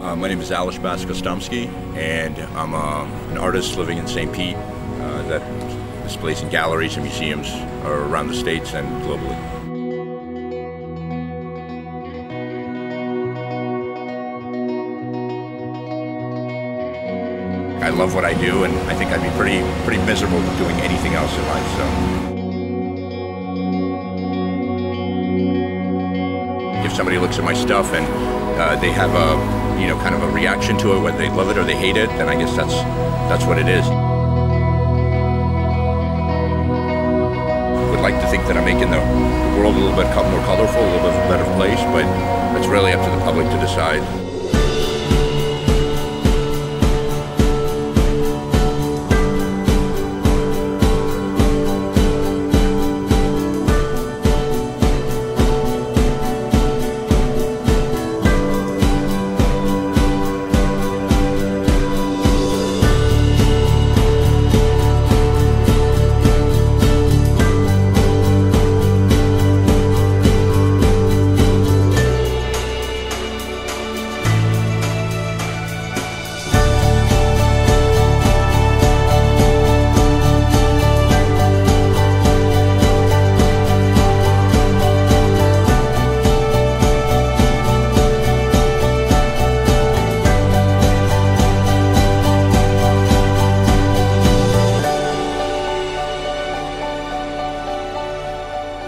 My name is Alish Baskostomsky, and I'm an artist living in St. Pete that displays in galleries and museums around the States and globally. I love what I do, and I think I'd be pretty miserable doing anything else in life. So, if somebody looks at my stuff and they have a kind of a reaction to it, whether they love it or they hate it, then I guess that's what it is. Would like to think that I'm making the world a little bit more colorful, a little bit of a better place, but it's really up to the public to decide.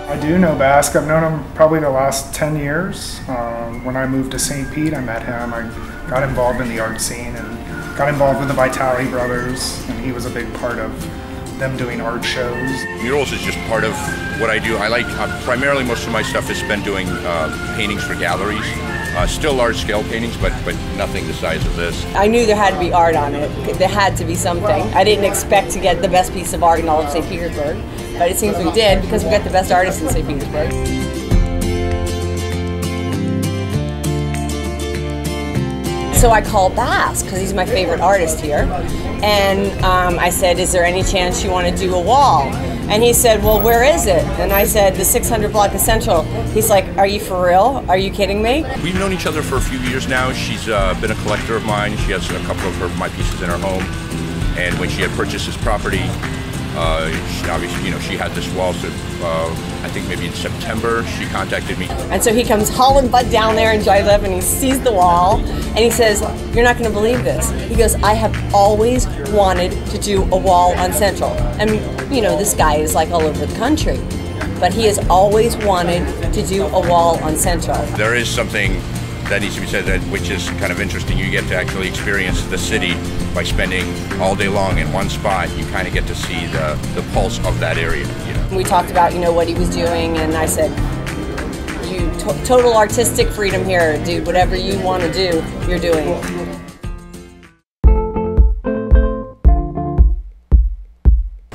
I do know Bask. I've known him probably the last 10 years. When I moved to St. Pete, I met him. I got involved in the art scene and got involved with the Vitali brothers, and he was a big part of them doing art shows. Murals is just part of what I do. I like, primarily most of my stuff is spent doing paintings for galleries. Still large-scale paintings, but nothing the size of this. I knew there had to be art on it. There had to be something. I didn't expect to get the best piece of art in all of St. Petersburg, but it seems we did because we got the best artists in St. Petersburg. So I called Bask because he's my favorite artist here, and I said, "Is there any chance you want to do a wall?" And he said, "Well, where is it?" And I said, "The 600 block of Central." He's like, "Are you for real? Are you kidding me?" We've known each other for a few years now. She's been a collector of mine. She has a couple of my pieces in her home. And when she had purchased this property, she obviously, she had this wall. So I think maybe in September, she contacted me. And so he comes hauling butt down there in Joylif, and he sees the wall, and he says, "You're not going to believe this." He goes, "I have always wanted to do a wall on Central." And this guy is like all over the country, but he has always wanted to do a wall on Central. There is something that needs to be said, which is kind of interesting. You get to actually experience the city by spending all day long in one spot. You kind of get to see the pulse of that area. We talked about what he was doing, and I said, "You total artistic freedom here, dude. Whatever you want to do, you're doing it."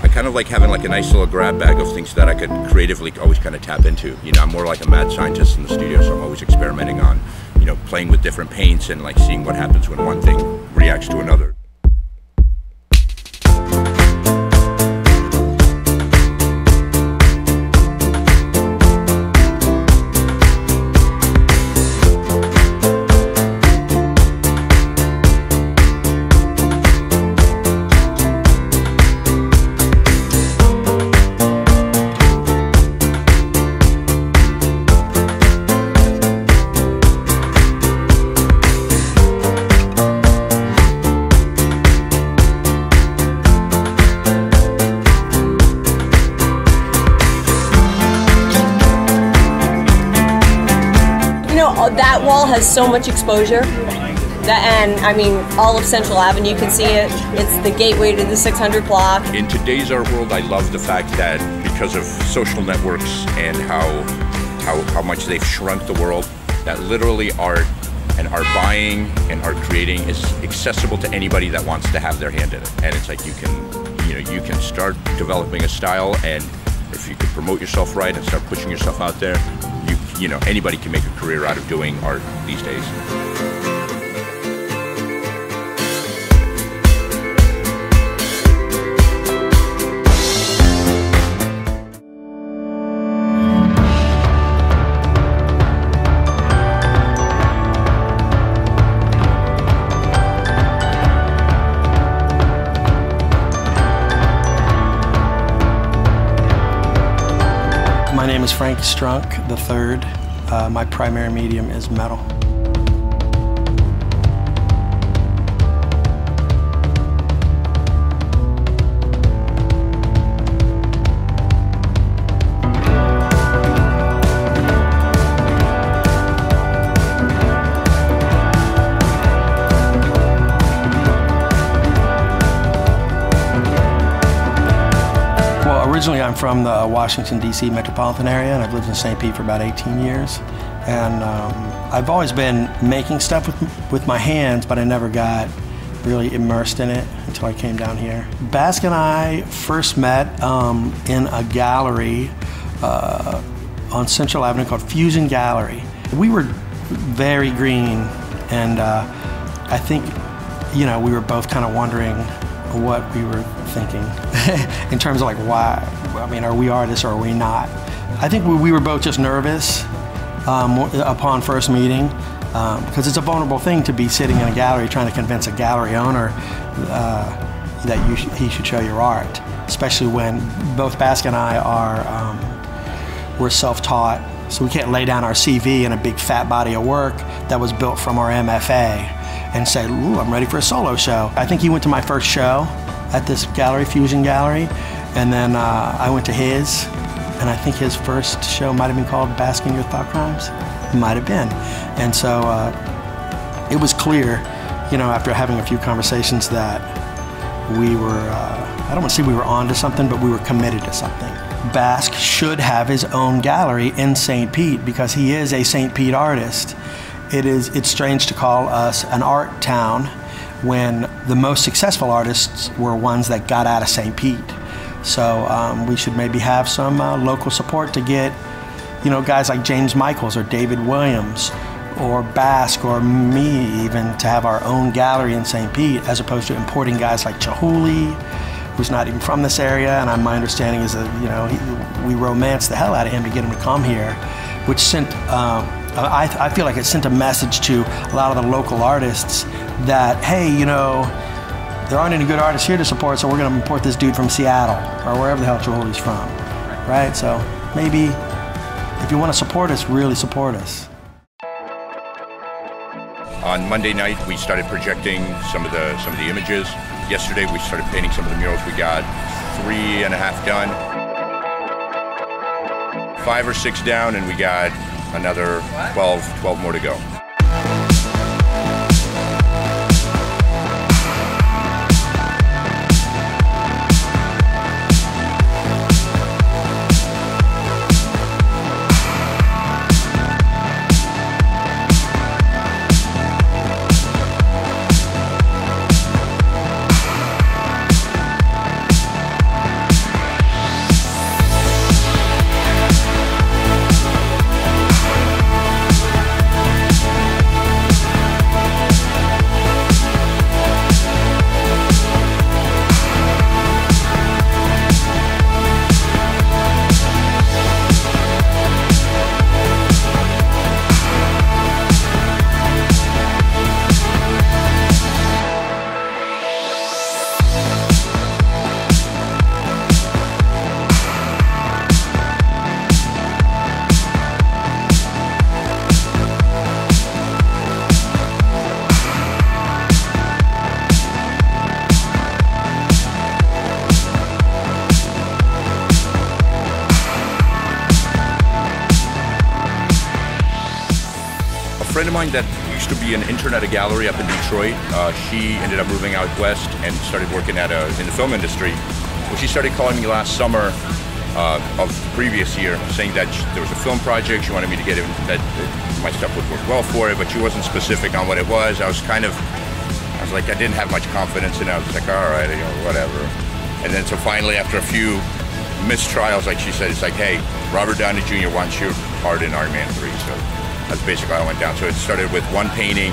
I kind of like having like a nice little grab bag of things that I could creatively always kind of tap into. I'm more like a mad scientist in the studio, so I'm always experimenting on, playing with different paints and like seeing what happens when one thing reacts to another. That wall has so much exposure, and I mean, all of Central Avenue, you can see it. It's the gateway to the 600 block. In today's art world, I love the fact that because of social networks and how much they've shrunk the world, that literally art and art buying and art creating is accessible to anybody that wants to have their hand in it. And it's like you can start developing a style, and if you could promote yourself right and start pushing yourself out there, anybody can make a career out of doing art these days. Frank Strunk III. My primary medium is metal. Originally, I'm from the Washington, D.C. metropolitan area, and I've lived in St. Pete for about 18 years. And I've always been making stuff with my hands, but I never got really immersed in it until I came down here. Bask and I first met in a gallery on Central Avenue called Fusion Gallery. We were very green, and I think, you know, we were both kind of wondering what we were thinking in terms of like, why, I mean, are we artists or are we not? I think we were both just nervous upon first meeting, because it's a vulnerable thing to be sitting in a gallery trying to convince a gallery owner that he should show your art, especially when both Bask and I we're self-taught, so we can't lay down our CV in a big fat body of work that was built from our MFA and say, ooh, I'm ready for a solo show. I think he went to my first show at this gallery, Fusion Gallery, and then I went to his, and I think his first show might have been called Basking Your Thought Crimes. Might have been. And so it was clear, you know, after having a few conversations that we were, I don't want to say we were on to something, but we were committed to something. Bask should have his own gallery in St. Pete because he is a St. Pete artist. It's strange to call us an art town when the most successful artists were ones that got out of St. Pete. So we should maybe have some local support to get, you know, guys like James Michaels or David Williams or Bask or me even to have our own gallery in St. Pete, as opposed to importing guys like Chihuly, who's not even from this area, and my understanding is that, you know, we romanced the hell out of him to get him to come here, which sent, I feel like it sent a message to a lot of the local artists that, hey, you know, there aren't any good artists here to support, so we're going to import this dude from Seattle or wherever the hell Chihuly's from, right? So maybe if you want to support us, really support us. On Monday night, we started projecting some of the images. Yesterday, we started painting some of the murals. We got 3.5 done, 5 or 6 down, and we got another 12 more to go. A friend of mine that used to be an intern at a gallery up in Detroit, she ended up moving out west and started working in the film industry. Well, she started calling me last summer of the previous year, saying that there was a film project. She wanted me to get in, that my stuff would work well for it, but she wasn't specific on what it was. I was like, I didn't have much confidence in it. I was like, all right, you know, whatever. And then so finally, after a few mistrials, like she said, it's like, hey, Robert Downey Jr. wants your part in Iron Man 3. So that's basically how I went down. So it started with one painting,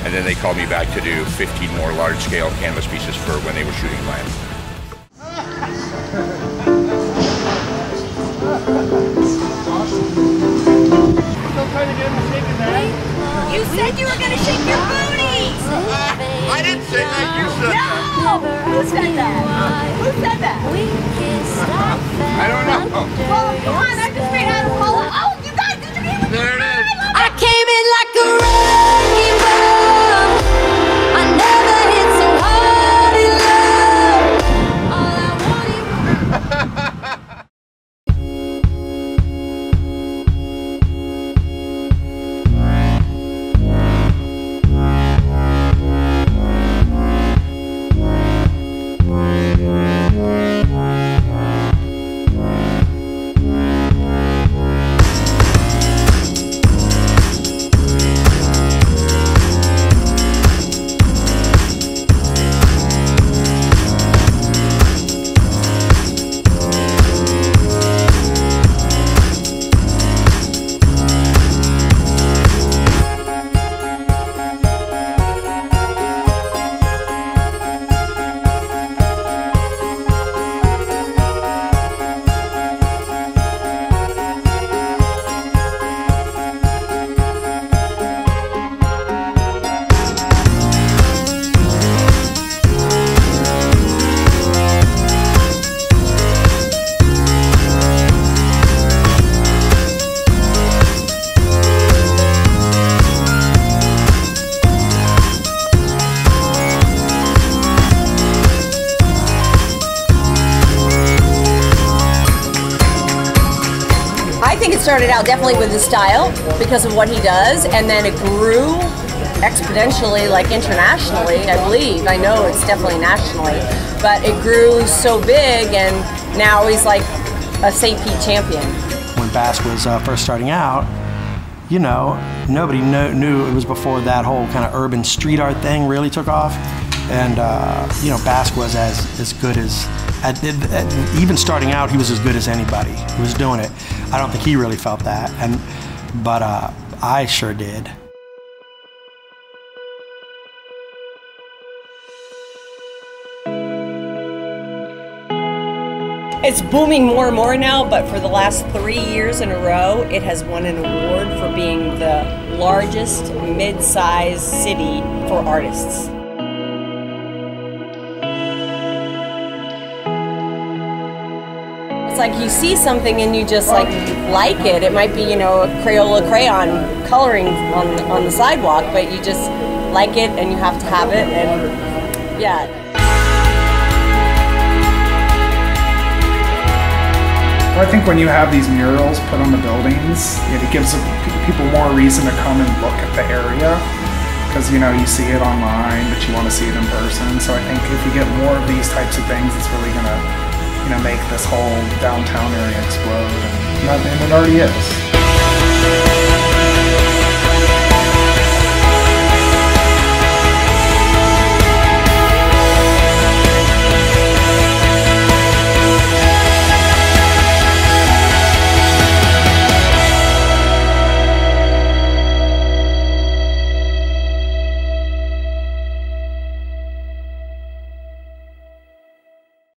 and then they called me back to do 15 more large-scale canvas pieces for when they were shooting Land. You said you were going to shake your booties! I didn't say that. You said that. No! Who said that? Who said that? I don't know. Well, come on, I just made out of roll. Oh, you guys, did you hear me? There it is. I came in like a wrecking ball. I never hit so hard in love. All I wanted. I think it started out definitely with his style because of what he does, and then it grew exponentially, like internationally, I believe. I know it's definitely nationally, but it grew so big, and now he's like a St. Pete champion. When Basque was first starting out, you know, nobody knew it was before that whole kind of urban street art thing really took off. And, you know, Basque was as good as, even starting out, he was as good as anybody who was doing it. I don't think he really felt that, but I sure did. It's booming more and more now, but for the last 3 years in a row, it has won an award for being the largest mid-sized city for artists. It's like you see something and you just like it. It might be, you know, a Crayola crayon coloring on the sidewalk, but you just like it and you have to have it, and yeah. I think when you have these murals put on the buildings, it gives people more reason to come and look at the area, because you know you see it online, but you want to see it in person. So I think if we get more of these types of things, it's really gonna, you know, make this whole downtown area explode, and it already is.